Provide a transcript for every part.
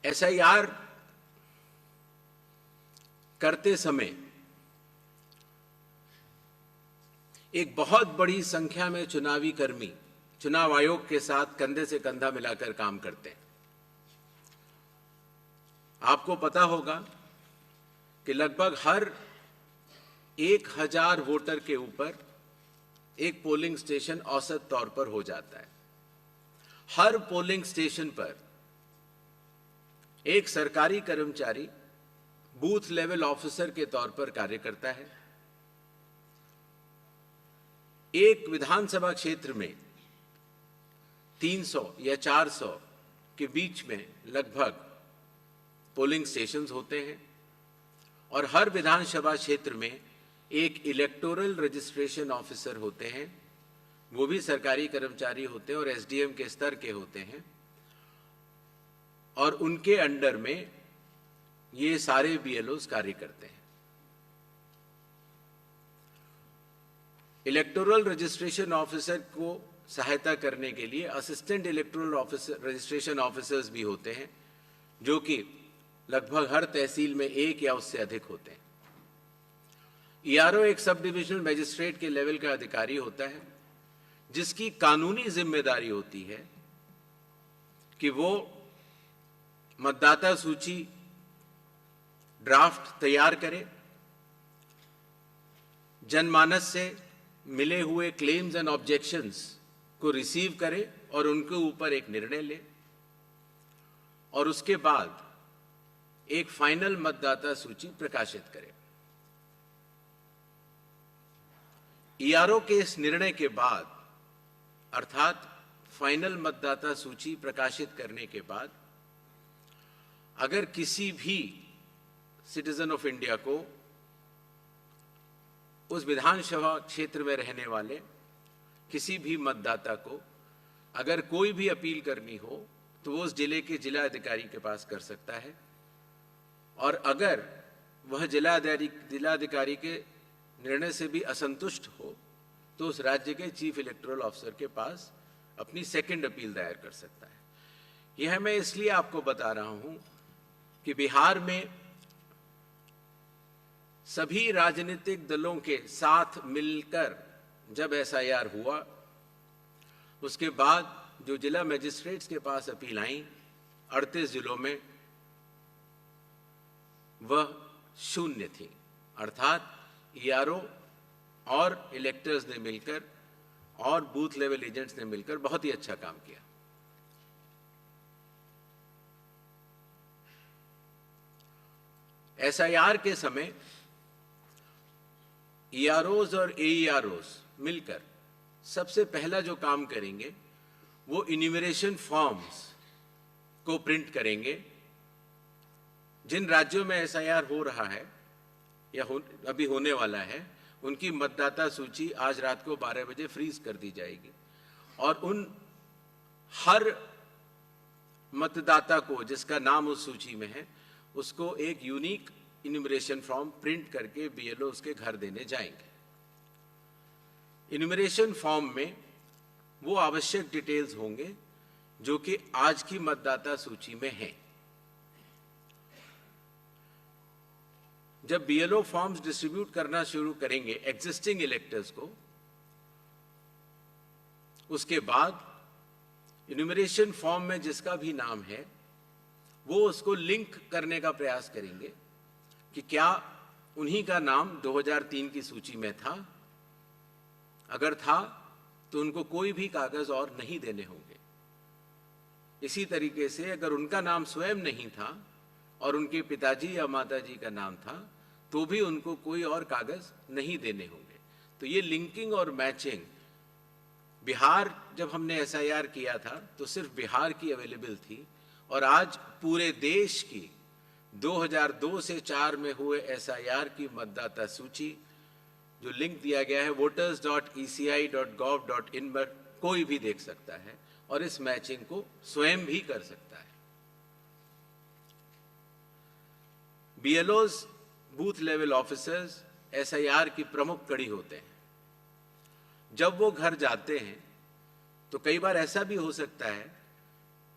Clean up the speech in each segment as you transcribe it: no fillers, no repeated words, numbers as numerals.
SIR करते समय एक बहुत बड़ी संख्या में चुनावी कर्मी चुनाव आयोग के साथ कंधे से कंधा मिलाकर काम करते हैं। आपको पता होगा कि लगभग हर 1000 वोटर के ऊपर एक पोलिंग स्टेशन औसत तौर पर हो जाता है। हर पोलिंग स्टेशन पर एक सरकारी कर्मचारी बूथ लेवल ऑफिसर के तौर पर कार्य करता है। एक विधानसभा क्षेत्र में 300 या 400 के बीच में लगभग पोलिंग स्टेशंस होते हैं और हर विधानसभा क्षेत्र में एक इलेक्टोरल रजिस्ट्रेशन ऑफिसर होते हैं। वो भी सरकारी कर्मचारी होते हैं और एसडीएम के स्तर के होते हैं और उनके अंडर में ये सारे बीएलओज कार्य करते हैं। इलेक्टोरल रजिस्ट्रेशन ऑफिसर को सहायता करने के लिए assistant electoral officer registration officers भी होते हैं, जो कि लगभग हर तहसील में एक या उससे अधिक होते हैं। ईआरओ एक सब डिविजनल मजिस्ट्रेट के लेवल का अधिकारी होता है, जिसकी कानूनी जिम्मेदारी होती है कि वो मतदाता सूची ड्राफ्ट तैयार करे, जनमानस से मिले हुए क्लेम्स एंड ऑब्जेक्शंस को रिसीव करे और उनके ऊपर एक निर्णय ले और उसके बाद एक फाइनल मतदाता सूची प्रकाशित करे। ईआरओ के इस निर्णय के बाद अर्थात फाइनल मतदाता सूची प्रकाशित करने के बाद अगर किसी भी सिटीजन ऑफ इंडिया को उस विधानसभा क्षेत्र में रहने वाले किसी भी मतदाता को अगर कोई भी अपील करनी हो तो वो उस जिले के जिला अधिकारी के पास कर सकता है और अगर वह जिला अधिकारी के निर्णय से भी असंतुष्ट हो तो उस राज्य के चीफ इलेक्टोरल ऑफिसर के पास अपनी सेकंड अपील दायर कर सकता है। यह मैं इसलिए आपको बता रहा हूं कि बिहार में सभी राजनीतिक दलों के साथ मिलकर जब एसआईआर हुआ, उसके बाद जो जिला मजिस्ट्रेट्स के पास अपील आई 38 जिलों में, वह 0 थी। अर्थात ईआरओ और इलेक्टर्स ने मिलकर और बूथ लेवल एजेंट्स ने मिलकर बहुत ही अच्छा काम किया। एसआईआर के समय ईआरओज और एईआरओज मिलकर सबसे पहला जो काम करेंगे वो इन्यूमरेशन फॉर्म्स को प्रिंट करेंगे। जिन राज्यों में एसआईआर हो रहा है या अभी होने वाला है, उनकी मतदाता सूची आज रात को 12 बजे फ्रीज कर दी जाएगी और उन हर मतदाता को जिसका नाम उस सूची में है, उसको एक यूनिक इन्यूमरेशन फॉर्म प्रिंट करके बीएलओ उसके घर देने जाएंगे। इन्यूमरेशन फॉर्म में वो आवश्यक डिटेल्स होंगे जो कि आज की मतदाता सूची में हैं। जब बीएलओ फॉर्म्स डिस्ट्रीब्यूट करना शुरू करेंगे एग्जिस्टिंग इलेक्टर्स को, उसके बाद इन्यूमरेशन फॉर्म में जिसका भी नाम है वो उसको लिंक करने का प्रयास करेंगे कि क्या उन्हीं का नाम 2003 की सूची में था। अगर था तो उनको कोई भी कागज और नहीं देने होंगे। इसी तरीके से अगर उनका नाम स्वयं नहीं था और उनके पिताजी या माताजी का नाम था तो भी उनको कोई और कागज नहीं देने होंगे। तो ये लिंकिंग और मैचिंग, बिहार जब हमने एसआईआर किया था तो सिर्फ बिहार की अवेलेबल थी और आज पूरे देश की 2002 से 4 में हुए एसआईआर की मतदाता सूची जो लिंक दिया गया है voters.eci.gov.in पर कोई भी देख सकता है और इस मैचिंग को स्वयं भी कर सकता है। बीएलओज बूथ लेवल ऑफिसर्स एसआईआर की प्रमुख कड़ी होते हैं। जब वो घर जाते हैं तो कई बार ऐसा भी हो सकता है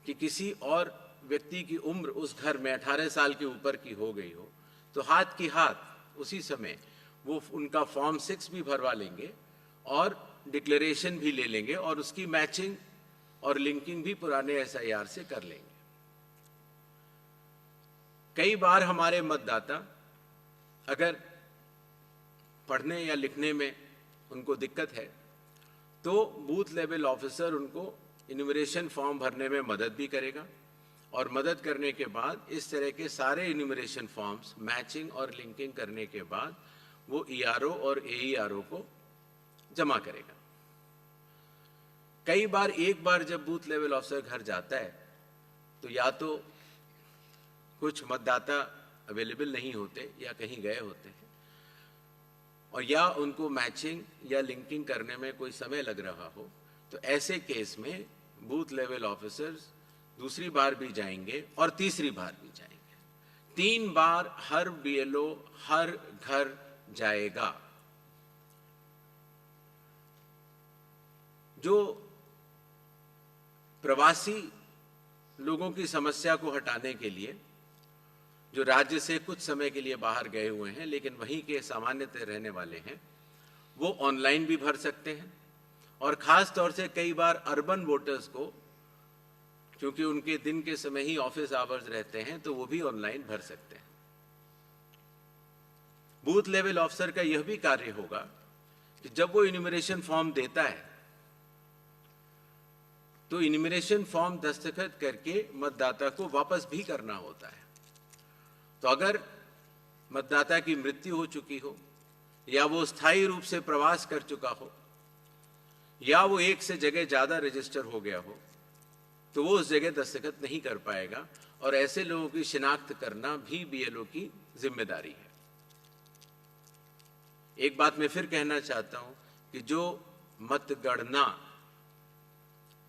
कि किसी और व्यक्ति की उम्र उस घर में 18 साल के ऊपर की हो गई हो, तो हाथ की हाथ उसी समय वो उनका फॉर्म 6 भी भरवा लेंगे और डिक्लेरेशन भी ले लेंगे और उसकी मैचिंग और लिंकिंग भी पुराने एसआईआर से कर लेंगे। कई बार हमारे मतदाता अगर पढ़ने या लिखने में उनको दिक्कत है तो बूथ लेवल ऑफिसर उनको इन्यूमरेशन फॉर्म भरने में मदद भी करेगा और मदद करने के बाद इस तरह के सारे इन्यूमरेशन फॉर्म्स मैचिंग और लिंकिंग करने के बाद वो ईआरओ और एईआरओ को जमा करेगा। कई बार एक बार जब बूथ लेवल ऑफिसर घर जाता है तो या तो कुछ मतदाता अवेलेबल नहीं होते या कहीं गए होते हैं और या उनको मैचिंग या लिंकिंग करने में कोई समय लग रहा हो, तो ऐसे केस में बूथ लेवल ऑफिसर्स दूसरी बार भी जाएंगे और तीसरी बार भी जाएंगे। 3 बार हर बीएलओ हर घर जाएगा। जो प्रवासी लोगों की समस्या को हटाने के लिए जो राज्य से कुछ समय के लिए बाहर गए हुए हैं लेकिन वहीं के सामान्यतः रहने वाले हैं, वो ऑनलाइन भी भर सकते हैं और खास तौर से कई बार अर्बन वोटर्स को, क्योंकि उनके दिन के समय ही ऑफिस आवर्स रहते हैं, तो वो भी ऑनलाइन भर सकते हैं। बूथ लेवल ऑफिसर का यह भी कार्य होगा कि जब वो इन्यूमरेशन फॉर्म देता है तो इन्यूमरेशन फॉर्म दस्तखत करके मतदाता को वापस भी करना होता है। तो अगर मतदाता की मृत्यु हो चुकी हो या वो स्थायी रूप से प्रवास कर चुका हो या वो एक से जगह ज्यादा रजिस्टर हो गया हो, तो वो उस जगह दस्तखत नहीं कर पाएगा और ऐसे लोगों की शिनाख्त करना भी बीएलओ की जिम्मेदारी है। एक बात मैं फिर कहना चाहता हूं कि जो मतगणना,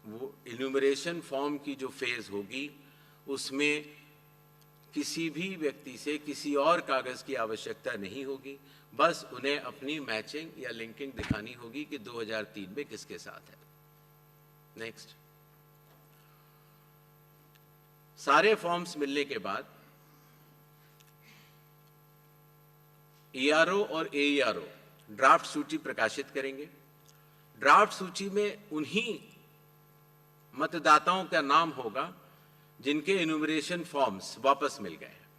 वो इन्यूमरेशन फॉर्म की जो फेज होगी उसमें किसी भी व्यक्ति से किसी और कागज की आवश्यकता नहीं होगी, बस उन्हें अपनी मैचिंग या लिंकिंग दिखानी होगी कि 2003 में किसके साथ है। नेक्स्ट, सारे फॉर्म्स मिलने के बाद ईआरओ और एईआरओ ड्राफ्ट सूची प्रकाशित करेंगे। ड्राफ्ट सूची में उन्हीं मतदाताओं का नाम होगा जिनके इन्यूमरेशन फॉर्म्स वापस मिल गए हैं।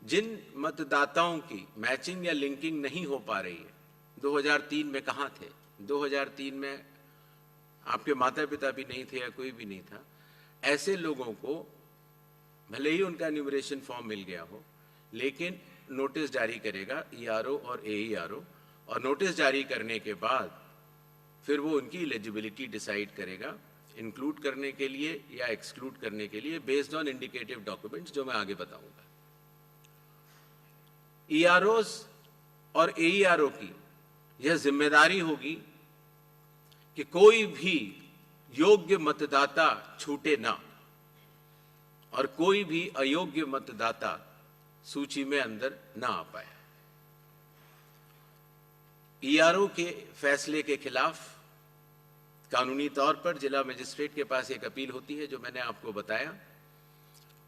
जिन मतदाताओं की मैचिंग या लिंकिंग नहीं हो पा रही है, 2003 में कहां थे, 2003 में आपके माता पिता भी नहीं थे या कोई भी नहीं था, ऐसे लोगों को भले ही उनका इन्यूमरेशन फॉर्म मिल गया हो लेकिन नोटिस जारी करेगा ईआरओ और एईआरओ, और नोटिस जारी करने के बाद फिर वो उनकी एलिजिबिलिटी डिसाइड करेगा इंक्लूड करने के लिए या एक्सक्लूड करने के लिए बेस्ड ऑन इंडिकेटिव डॉक्यूमेंट्स, जो मैं आगे बताऊंगा। ईआरओस और एईआरओ की यह जिम्मेदारी होगी कि कोई भी योग्य मतदाता छूटे ना और कोई भी अयोग्य मतदाता सूची में अंदर ना आ पाए। ईआरओ के फैसले के खिलाफ कानूनी तौर पर जिला मजिस्ट्रेट के पास एक अपील होती है, जो मैंने आपको बताया,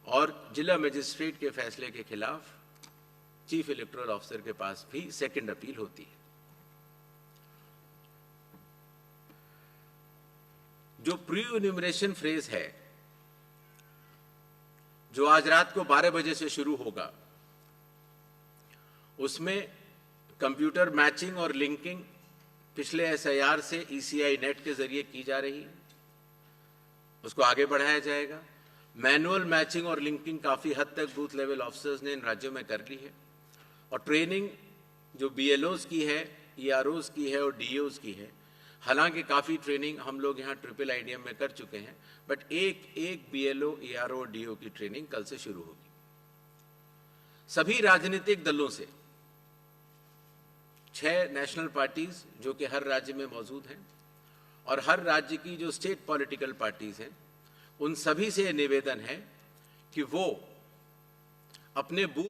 और जिला मजिस्ट्रेट के फैसले के खिलाफ चीफ इलेक्टोरल ऑफिसर के पास भी सेकंड अपील होती है। जो प्री इन्यूमरेशन फ्रेज है, जो आज रात को 12 बजे से शुरू होगा, उसमें कंप्यूटर मैचिंग और लिंकिंग पिछले एसआईआर से ईसीआई नेट के जरिए की जा रही है, उसको आगे बढ़ाया जाएगा। मैनुअल मैचिंग और लिंकिंग काफी हद तक बूथ लेवल ऑफिसर्स ने इन राज्यों में कर ली है, और ट्रेनिंग जो बीएलओज की है, ईआरओज की है और डीओज की है। हालांकि काफी ट्रेनिंग हम लोग यहाँ ट्रिपल आईडीएम में कर चुके हैं, बट एक बीएलओ, ईआरओ और डीओ की ट्रेनिंग कल से शुरू होगी। सभी राजनीतिक दलों से 6 नेशनल पार्टीज जो कि हर राज्य में मौजूद हैं, और हर राज्य की जो स्टेट पॉलिटिकल पार्टीज हैं, उन सभी से निवेदन है कि वो अपने बूथ